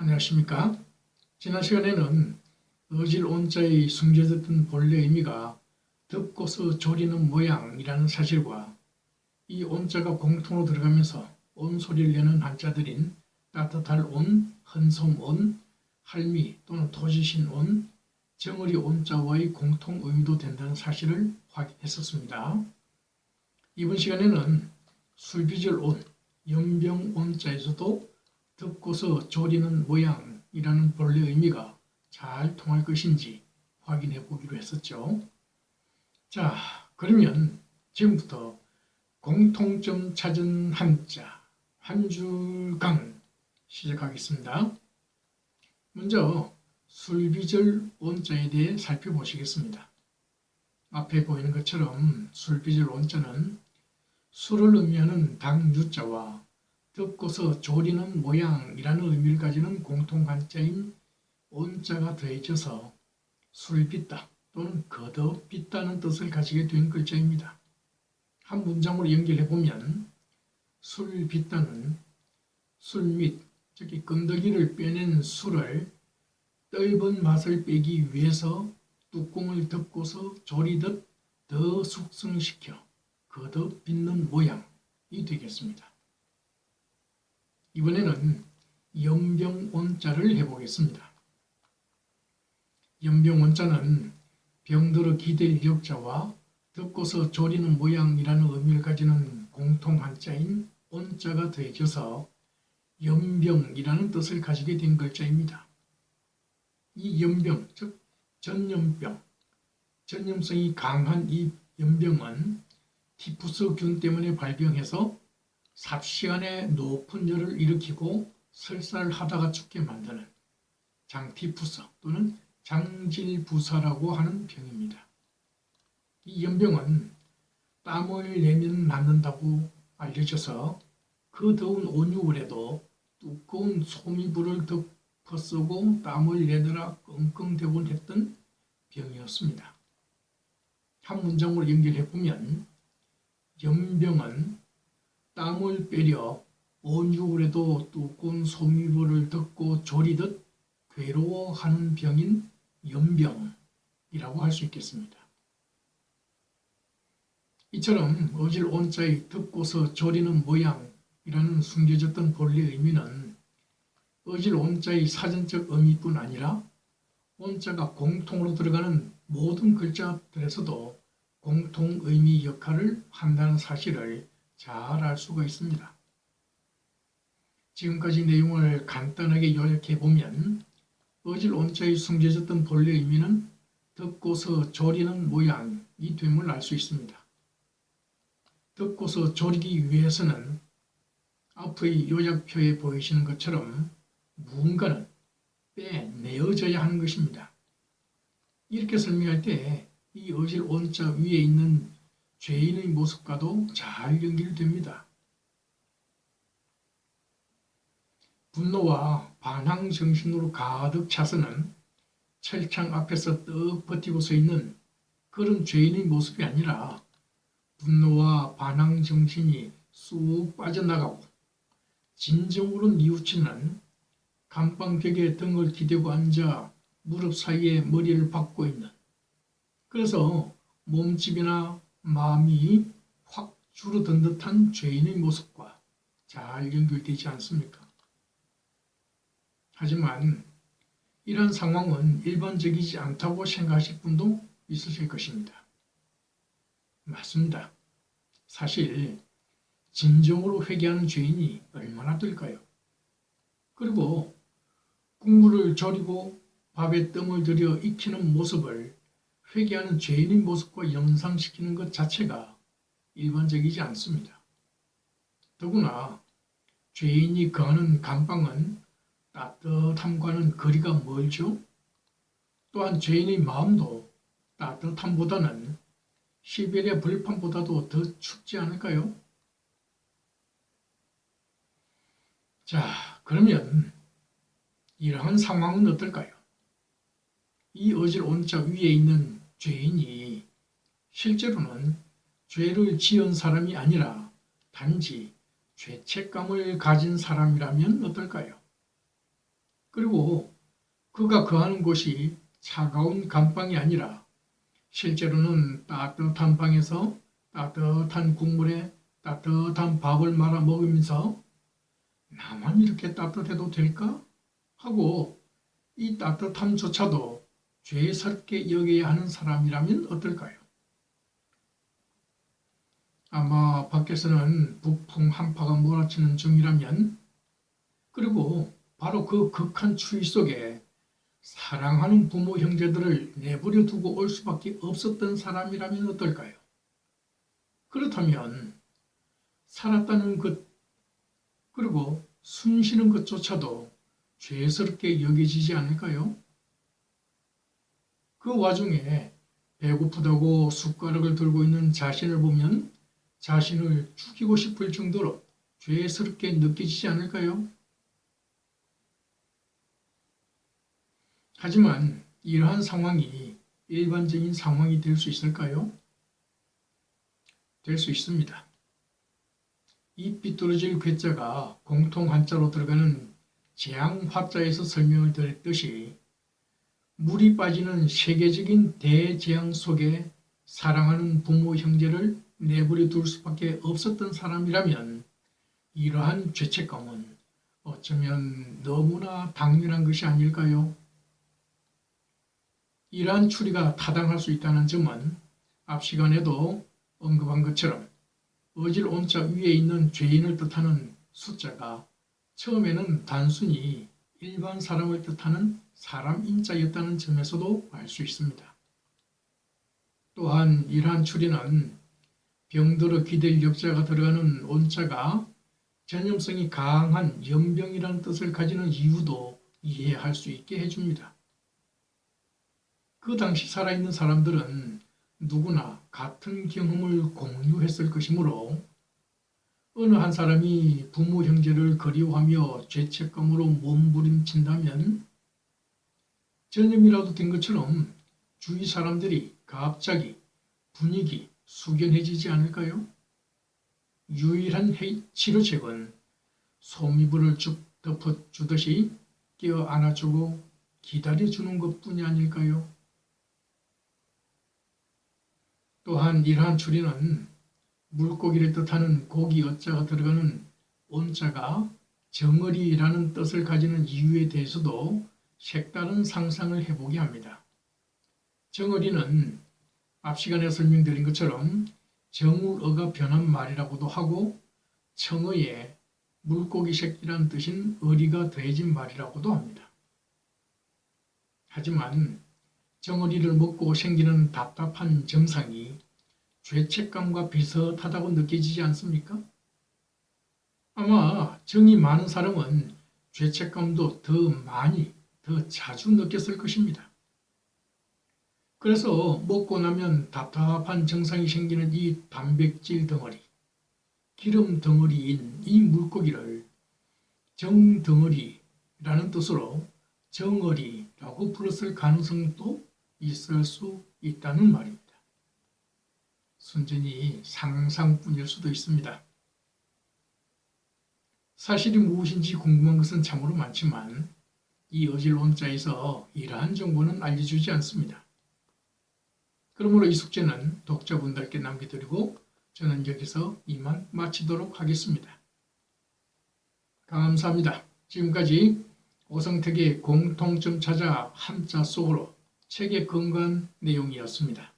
안녕하십니까? 지난 시간에는 어질 온자의 숨겨졌던 본래 의미가 덮고서 조리는 모양이라는 사실과 이 온자가 공통으로 들어가면서 온소리를 내는 한자들인 따뜻할 온, 헌솜 온, 할미 또는 토지신 온, 정어리 온자와의 공통 의미도 된다는 사실을 확인했었습니다. 이번 시간에는 술비절 온, 연병 온자에서도 덮고서 조리는 모양이라는 본래 의미가 잘 통할 것인지 확인해 보기로 했었죠. 자, 그러면 지금부터 공통점 찾은 한자 한 줄강 시작하겠습니다. 먼저 술비절 온자에 대해 살펴보시겠습니다. 앞에 보이는 것처럼 술비절 온자는 술을 의미하는 당유자와 덮고서 조리는 모양이라는 의미를 가지는 공통한자인 온자가 더해져서 술빚다 또는 거듭빚다는 뜻을 가지게 된 글자입니다. 한 문장으로 연결해보면 술빚다는 술밑, 즉 건더기를 빼낸 술을 떫은 맛을 빼기 위해서 뚜껑을 덮고서 조리듯 더 숙성시켜 거듭 빚는 모양이 되겠습니다. 이번에는 연병온자를 해보겠습니다. 연병온자는 병들어 기댈 역자와 덮고서 조리는 모양이라는 의미를 가지는 공통한자인 온자가 더해져서 연병이라는 뜻을 가지게 된 글자입니다. 이 연병, 즉 전염병, 전염성이 강한 이 연병은 티푸스균 때문에 발병해서 삽시간에 높은 열을 일으키고 설사를 하다가 죽게 만드는 장티푸스 또는 장질부사라고 하는 병입니다. 이 연병은 땀을 내면 낫는다고 알려져서 그 더운 온유월에도 두꺼운 소미불을 덮어 쓰고 땀을 내느라 끙끙대곤 했던 병이었습니다. 한 문장으로 연결해보면 연병은 땀을 빼려 온유월에도 두꺼운 소미불을 덮고 조리듯 괴로워하는 병인 연병이라고 할 수 있겠습니다. 이처럼 어질 온자의 덮고서 조리는 모양이라는 숨겨졌던 본래 의미는 어질 온자의 사전적 의미뿐 아니라 온자가 공통으로 들어가는 모든 글자들에서도 공통 의미 역할을 한다는 사실을 잘 알 수가 있습니다. 지금까지 내용을 간단하게 요약해보면 어질 온자의 숨겨졌던 본래 의미는 덮고서 조리는 모양이 됨을 알 수 있습니다. 덮고서 조리기 위해서는 앞의 요약표에 보이시는 것처럼 무언가는 빼내어져야 하는 것입니다. 이렇게 설명할 때 이 어질 온자 위에 있는 죄인의 모습과도 잘 연결됩니다. 분노와 반항 정신으로 가득 차서는 철창 앞에서 떡 버티고 서 있는 그런 죄인의 모습이 아니라 분노와 반항 정신이 쑥 빠져나가고 진정으로 뉘우치는 감방벽에 등을 기대고 앉아 무릎 사이에 머리를 박고 있는, 그래서 몸집이나 마음이 확 줄어든 듯한 죄인의 모습과 잘 연결되지 않습니까? 하지만 이런 상황은 일반적이지 않다고 생각하실 분도 있으실 것입니다. 맞습니다. 사실 진정으로 회개하는 죄인이 얼마나 될까요? 그리고 국물을 졸이고 밥에 뜸을 들여 익히는 모습을 회개하는 죄인의 모습과 연상시키는 것 자체가 일반적이지 않습니다. 더구나 죄인이 거하는 감방은 따뜻함과는 거리가 멀죠. 또한 죄인의 마음도 따뜻함보다는 시베리아 벌판보다도 더 춥지 않을까요? 자, 그러면 이러한 상황은 어떨까요? 이 어질 온자 위에 있는 죄인이 실제로는 죄를 지은 사람이 아니라 단지 죄책감을 가진 사람이라면 어떨까요? 그리고 그가 거하는 곳이 차가운 감방이 아니라 실제로는 따뜻한 방에서 따뜻한 국물에 따뜻한 밥을 말아 먹으면서 나만 이렇게 따뜻해도 될까? 하고 이 따뜻함조차도 죄스럽게 여겨야 하는 사람이라면 어떨까요? 아마 밖에서는 북풍 한파가 몰아치는 중이라면, 그리고 바로 그 극한 추위 속에 사랑하는 부모 형제들을 내버려 두고 올 수밖에 없었던 사람이라면 어떨까요? 그렇다면 살았다는 것, 그리고 숨 쉬는 것조차도 죄스럽게 여겨지지 않을까요? 그 와중에 배고프다고 숟가락을 들고 있는 자신을 보면 자신을 죽이고 싶을 정도로 죄스럽게 느껴지지 않을까요? 하지만 이러한 상황이 일반적인 상황이 될 수 있을까요? 될 수 있습니다. 이 삐뚤어질 괴짜가 공통 한자로 들어가는 재앙화자에서 설명을 드렸듯이 물이 빠지는 세계적인 대재앙 속에 사랑하는 부모 형제를 내버려 둘 수밖에 없었던 사람이라면 이러한 죄책감은 어쩌면 너무나 당연한 것이 아닐까요? 이러한 추리가 타당할 수 있다는 점은 앞 시간에도 언급한 것처럼 어질 온자 위에 있는 죄인을 뜻하는 숫자가 처음에는 단순히 일반 사람을 뜻하는 사람 인자였다는 점에서도 알 수 있습니다. 또한 이러한 추리는 병들어 기댈 역자가 들어가는 온자가 전염성이 강한 연병이라는 뜻을 가지는 이유도 이해할 수 있게 해줍니다. 그 당시 살아있는 사람들은 누구나 같은 경험을 공유했을 것이므로 어느 한 사람이 부모 형제를 그리워하며 죄책감으로 몸부림친다면 전염이라도 된 것처럼 주위 사람들이 갑자기 분위기 숙연해지지 않을까요? 유일한 치료책은 솜이불을 쭉 덮어주듯이 끼어 안아주고 기다려주는 것뿐이 아닐까요? 또한 이러한 추리는 물고기를 뜻하는 고기 어자가 들어가는 온자가 정어리라는 뜻을 가지는 이유에 대해서도 색다른 상상을 해보게 합니다. 정어리는 앞 시간에 설명드린 것처럼 정우어가 변한 말이라고도 하고 청어에 물고기 새끼란 뜻인 어리가 더해진 말이라고도 합니다. 하지만 정어리를 먹고 생기는 답답한 증상이 죄책감과 비슷하다고 느껴지지 않습니까? 아마 정이 많은 사람은 죄책감도 더 많이, 더 자주 느꼈을 것입니다. 그래서 먹고 나면 답답한 증상이 생기는 이 단백질 덩어리, 기름 덩어리인 이 물고기를 정덩어리라는 뜻으로 정어리라고 불렀을 가능성도 있을 수 있다는 말입니다. 순전히 상상뿐일 수도 있습니다. 사실이 무엇인지 궁금한 것은 참으로 많지만 이 어질론자에서 이러한 정보는 알려주지 않습니다. 그러므로 이 숙제는 독자분들께 남겨드리고 저는 여기서 이만 마치도록 하겠습니다. 감사합니다. 지금까지 오성택의 공통점 찾아 한자 속으로 책의 근간 내용이었습니다.